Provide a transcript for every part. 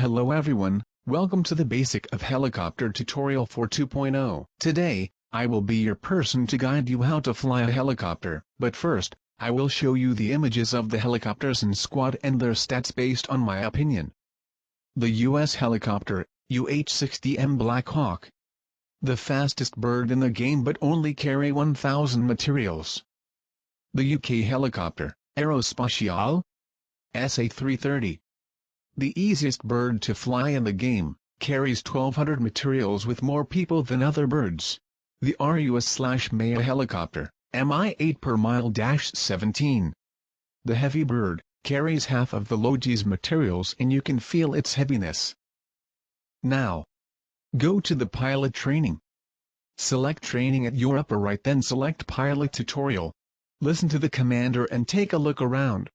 Hello everyone, welcome to the Basic of Helicopter tutorial for 2.0. Today, I will be your person to guide you how to fly a helicopter. But first, I will show you the images of the helicopters in squad and their stats based on my opinion. The US helicopter, UH-60M Black Hawk. The fastest bird in the game but only carry 1,000 materials. The UK helicopter, Aerospatiale SA-330. The easiest bird to fly in the game, carries 1,200 materials with more people than other birds. The RUS/MAA helicopter, Mi-8 per mile-17. The heavy bird, carries half of the Logi's materials and you can feel its heaviness. Now, go to the pilot training. Select training at your upper right, then select pilot tutorial. Listen to the commander and take a look around.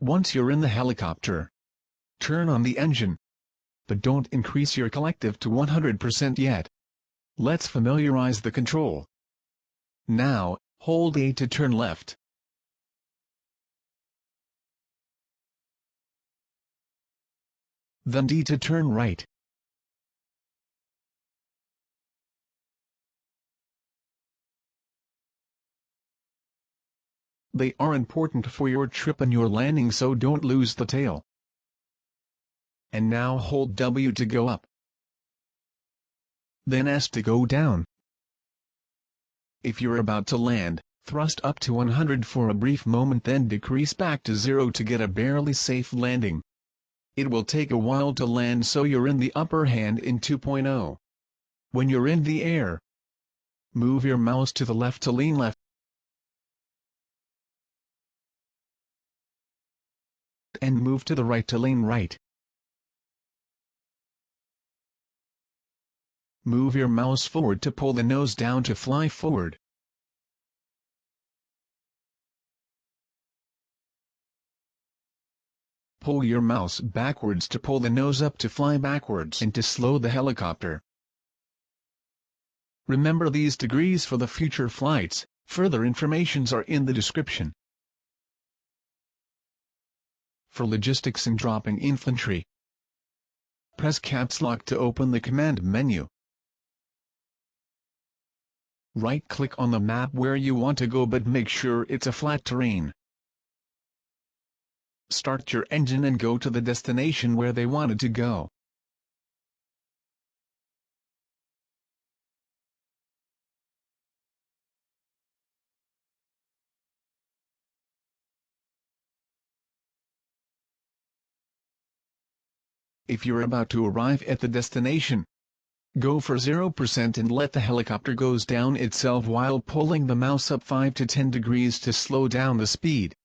Once you're in the helicopter, turn on the engine. But don't increase your collective to 100% yet. Let's familiarize the control. Now, hold A to turn left. Then D to turn right. They are important for your trip and your landing, so don't lose the tail. And now hold W to go up. Then S to go down. If you're about to land, thrust up to 100 for a brief moment, then decrease back to 0 to get a barely safe landing. It will take a while to land, so you're in the upper hand in 2.0. When you're in the air, move your mouse to the left to lean left, and move to the right to lean right. Move your mouse forward to pull the nose down to fly forward. Pull your mouse backwards to pull the nose up to fly backwards and to slow the helicopter. Remember these degrees for the future flights. Further informations are in the description. For logistics and dropping infantry, press caps lock to open the command menu. Right-click on the map where you want to go, but make sure it's a flat terrain. Start your engine and go to the destination where they wanted to go. If you're about to arrive at the destination, go for 0% and let the helicopter goes down itself while pulling the mouse up 5 to 10 degrees to slow down the speed.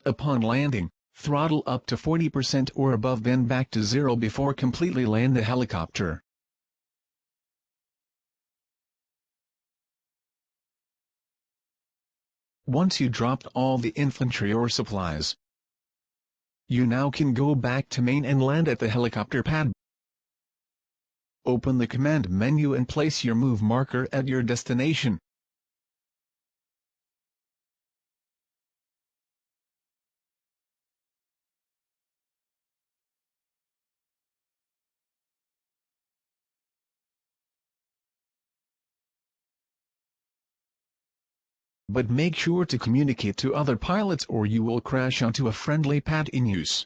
Upon landing, throttle up to 40% or above, then back to 0 before completely land the helicopter. Once you dropped all the infantry or supplies, you now can go back to main and land at the helicopter pad. Open the command menu and place your move marker at your destination. But make sure to communicate to other pilots or you will crash onto a friendly pad in use.